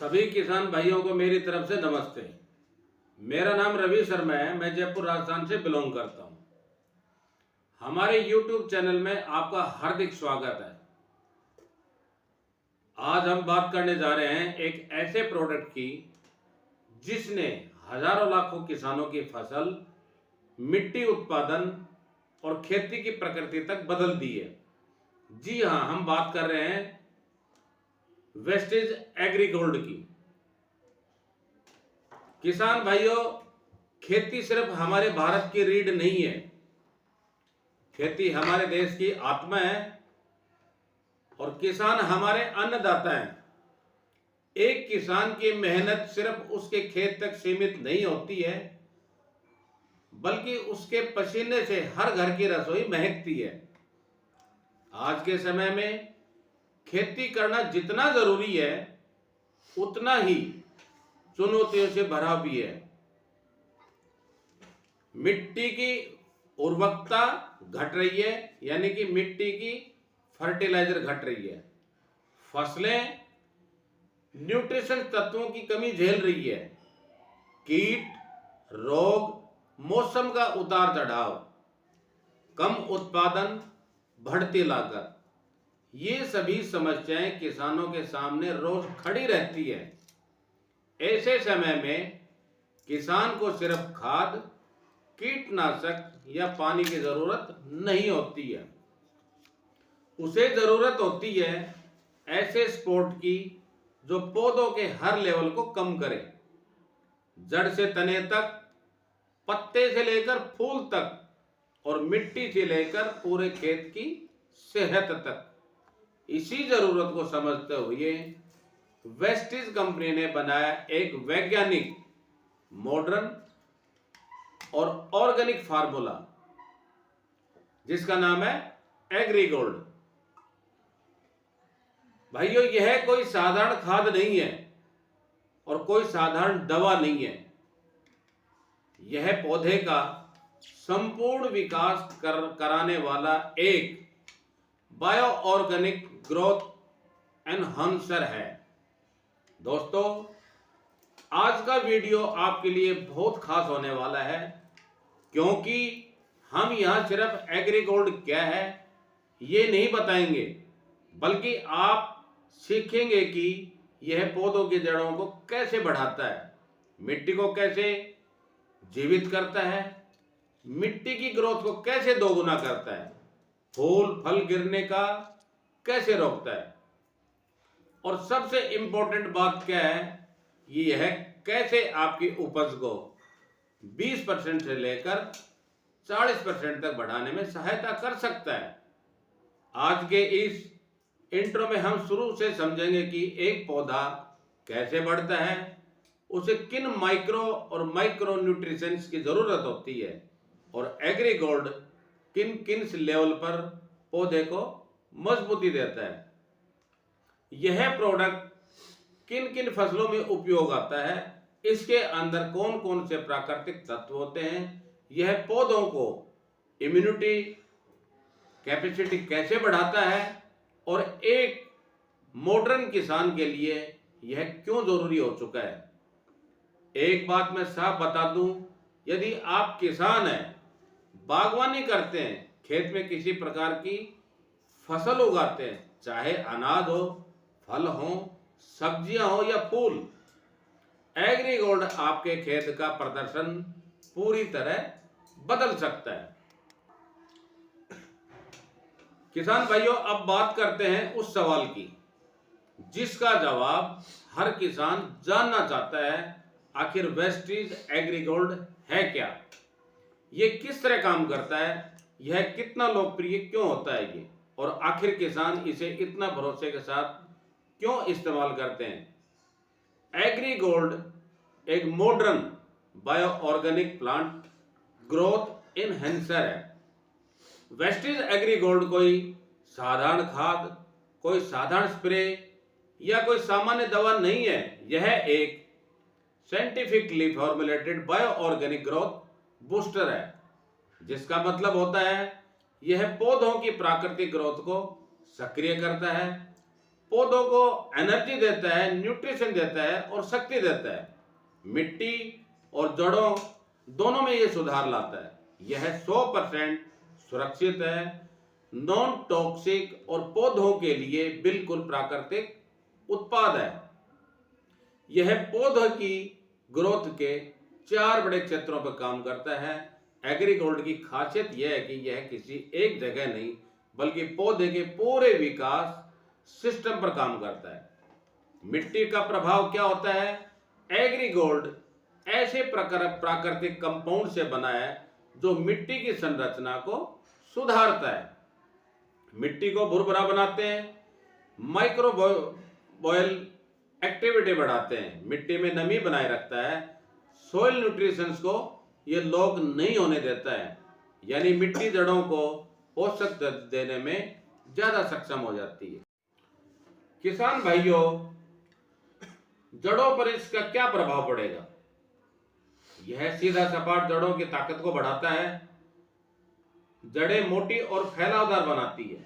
सभी किसान भाइयों को मेरी तरफ से नमस्ते। मेरा नाम रवि शर्मा है। मैं जयपुर राजस्थान से बिलोंग करता हूं। हमारे YouTube चैनल में आपका हार्दिक स्वागत है। आज हम बात करने जा रहे हैं एक ऐसे प्रोडक्ट की जिसने हजारों लाखों किसानों की फसल, मिट्टी उत्पादन और खेती की प्रकृति तक बदल दी है। जी हां, हम बात कर रहे हैं वेस्टेज एग्रीगोल्ड की। किसान भाइयों, खेती सिर्फ हमारे भारत की रीढ़ नहीं है। खेती हमारे देश की आत्मा है और किसान हमारे अन्नदाता हैं। एक किसान की मेहनत सिर्फ उसके खेत तक सीमित नहीं होती है, बल्कि उसके पसीने से हर घर की रसोई महकती है। आज के समय में खेती करना जितना जरूरी है, उतना ही चुनौतियों से भरा भी है। मिट्टी की उर्वरकता घट रही है, यानी कि मिट्टी की फर्टिलाइजर घट रही है। फसलें न्यूट्रिशन तत्वों की कमी झेल रही है। कीट, रोग, मौसम का उतार चढ़ाव, कम उत्पादन, बढ़ती लागत, ये सभी समस्याएं किसानों के सामने रोज खड़ी रहती है। ऐसे समय में किसान को सिर्फ खाद, कीटनाशक या पानी की जरूरत नहीं होती है। उसे जरूरत होती है ऐसे सपोर्ट की जो पौधों के हर लेवल को कम करे, जड़ से तने तक, पत्ते से लेकर फूल तक और मिट्टी से लेकर पूरे खेत की सेहत तक। इसी जरूरत को समझते हुए वेस्टेज कंपनी ने बनाया एक वैज्ञानिक, मॉडर्न और ऑर्गेनिक फार्मूला, जिसका नाम है एग्रीगोल्ड। भाइयों, यह कोई साधारण खाद नहीं है और कोई साधारण दवा नहीं है। यह पौधे का संपूर्ण विकास कराने वाला एक बायो ऑर्गेनिक ग्रोथ एनहांसर है। दोस्तों, आज का वीडियो आपके लिए बहुत खास होने वाला है, क्योंकि हम यहां सिर्फ एग्रीगोल्ड क्या है ये नहीं बताएंगे, बल्कि आप सीखेंगे कि यह पौधों की जड़ों को कैसे बढ़ाता है, मिट्टी को कैसे जीवित करता है, मिट्टी की ग्रोथ को कैसे दोगुना करता है, फूल फल गिरने का कैसे रोकता है, और सबसे इंपॉर्टेंट बात क्या है, यह कैसे आपकी उपज को 20% से लेकर 40% तक बढ़ाने में सहायता कर सकता है। आज के इस इंट्रो में हम शुरू से समझेंगे कि एक पौधा कैसे बढ़ता है, उसे किन माइक्रो और माइक्रो न्यूट्रिशंस की जरूरत होती है, और एग्रीगोल्ड किन किन लेवल पर पौधे को मजबूती देता है। यह प्रोडक्ट किन किन फसलों में उपयोग आता है, इसके अंदर कौन कौन से प्राकृतिक तत्व होते हैं, यह पौधों को इम्यूनिटी कैपेसिटी कैसे बढ़ाता है, और एक मॉडर्न किसान के लिए यह क्यों जरूरी हो चुका है। एक बात मैं साफ बता दूं, यदि आप किसान हैं, बागवानी करते हैं, खेत में किसी प्रकार की फसल उगाते हैं, चाहे अनाज हो, फल हो, सब्जियां हो या फूल, एग्रीगोल्ड आपके खेत का प्रदर्शन पूरी तरह बदल सकता है। किसान भाइयों, अब बात करते हैं उस सवाल की जिसका जवाब हर किसान जानना चाहता है। आखिर वेस्टेज एग्रीगोल्ड है क्या, यह किस तरह काम करता है, यह कितना लोकप्रिय क्यों होता है ये, और आखिर किसान इसे इतना भरोसे के साथ क्यों इस्तेमाल करते हैं। एग्रीगोल्ड एक modern bio organic plant growth enhancer है। वेस्टेज एग्रीगोल्ड कोई साधारण खाद, कोई साधारण स्प्रे या कोई सामान्य दवा नहीं है। यह एक scientifically formulated bio organic growth booster है, जिसका मतलब होता है यह पौधों की प्राकृतिक ग्रोथ को सक्रिय करता है, पौधों को एनर्जी देता है, न्यूट्रिशन देता है और शक्ति देता है। मिट्टी और जड़ों दोनों में ये सुधार लाता है। यह 100% सुरक्षित है, नॉन टॉक्सिक और पौधों के लिए बिल्कुल प्राकृतिक उत्पाद है। यह पौधों की ग्रोथ के 4 बड़े क्षेत्रों पर काम करता है। एग्रीगोल्ड की खासियत यह है कि यह किसी एक जगह नहीं बल्कि पौधे के पूरे विकास सिस्टम पर काम करता है। मिट्टी का प्रभाव क्या होता है? एग्रीगोल्ड ऐसे प्राकृतिक कंपाउंड से बना है जो मिट्टी की संरचना को सुधारता है, मिट्टी को भुरभुरा बनाते हैं, माइक्रोबोयल एक्टिविटी बढ़ाते हैं, मिट्टी में नमी बनाए रखता है, सोइल न्यूट्रिशंस को ये लॉक नहीं होने देता है, यानी मिट्टी जड़ों को पोषक तत्व देने में ज्यादा सक्षम हो जाती है। किसान भाइयों, जड़ों पर इसका क्या प्रभाव पड़ेगा? यह सीधा सपाट जड़ों की ताकत को बढ़ाता है, जड़ें मोटी और फैलावदार बनाती है,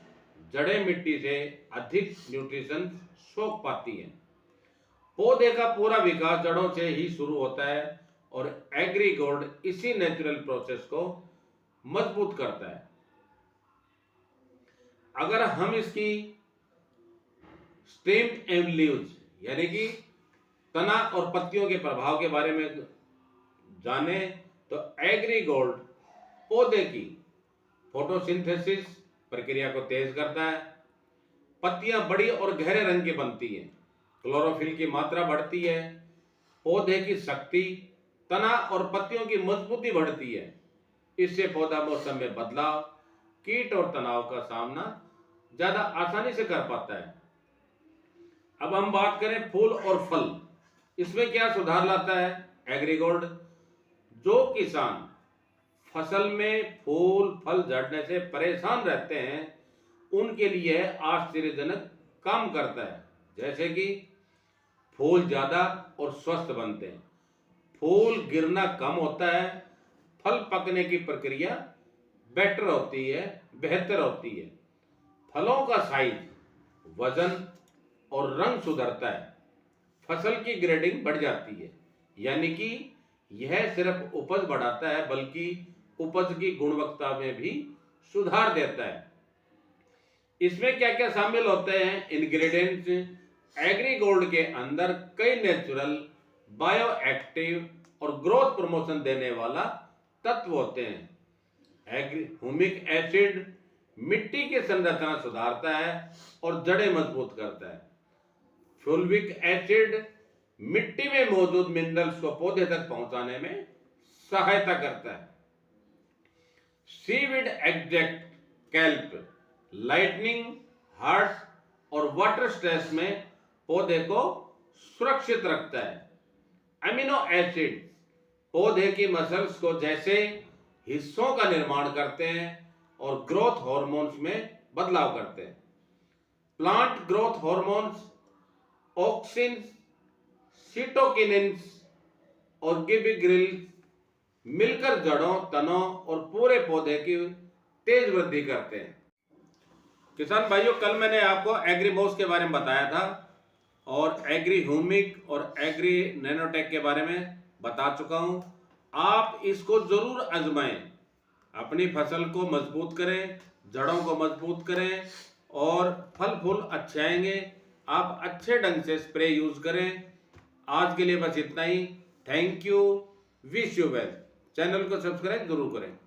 जड़ें मिट्टी से अधिक न्यूट्रिशन सोख पाती हैं। पौधे का पूरा विकास जड़ों से ही शुरू होता है और एग्रीगोल्ड इसी नेचुरल प्रोसेस को मजबूत करता है। अगर हम इसकी स्टेम एंड लीव्स यानी कि तना और पत्तियों के प्रभाव के बारे में जाने तो एग्रीगोल्ड पौधे की फोटोसिंथेसिस प्रक्रिया को तेज करता है, पत्तियां बड़ी और गहरे रंग की बनती हैं, क्लोरोफिल की मात्रा बढ़ती है, पौधे की शक्ति, तना और पत्तियों की मजबूती बढ़ती है। इससे पौधा मौसम में बदलाव, कीट और तनाव का सामना ज्यादा आसानी से कर पाता है। अब हम बात करें फूल और फल, इसमें क्या सुधार लाता है एग्रीगोल्ड? जो किसान फसल में फूल फल झड़ने से परेशान रहते हैं उनके लिए आश्चर्यजनक काम करता है। जैसे कि फूल ज्यादा और स्वस्थ बनते हैं, फूल गिरना कम होता है, फल पकने की प्रक्रिया बेहतर होती है, फलों का साइज, वजन और रंग सुधरता है, फसल की ग्रेडिंग बढ़ जाती है, यानी कि यह सिर्फ उपज बढ़ाता है बल्कि उपज की गुणवत्ता में भी सुधार देता है। इसमें क्या क्या शामिल होते हैं इंग्रेडिएंट्स? एग्रीगोल्ड के अंदर कई नेचुरल, बायो एक्टिव और ग्रोथ प्रमोशन देने वाला तत्व होते हैं। ह्यूमिक एसिड मिट्टी की संरचना सुधारता है और जड़ें मजबूत करता है। फुलविक एसिड मिट्टी में मौजूद मिनरल्स को पौधे तक पहुंचाने में सहायता करता है। Seaweed extract kelp lightning, heart और वाटर स्ट्रेस में पौधे को सुरक्षित रखता है। अमीनो एसिड पौधे की मसल्स को जैसे हिस्सों का निर्माण करते हैं और ग्रोथ हार्मोन्स में बदलाव करते हैं। प्लांट ग्रोथ हार्मोन्स, ऑक्सिन, सिटोकिनिन्स और गिबरेलिंस मिलकर जड़ों, तनों और पूरे पौधे की तेज वृद्धि करते हैं। किसान भाइयों, कल मैंने आपको एग्रीबॉस के बारे में बताया था और एग्री ह्यूमिक और एग्री नैनोटेक के बारे में बता चुका हूं। आप इसको जरूर आजमाएं, अपनी फसल को मजबूत करें, जड़ों को मजबूत करें और फल फूल अच्छे आएंगे। आप अच्छे ढंग से स्प्रे यूज करें। आज के लिए बस इतना ही। Thank you, wish you well. Channel को सब्सक्राइब जरूर करें।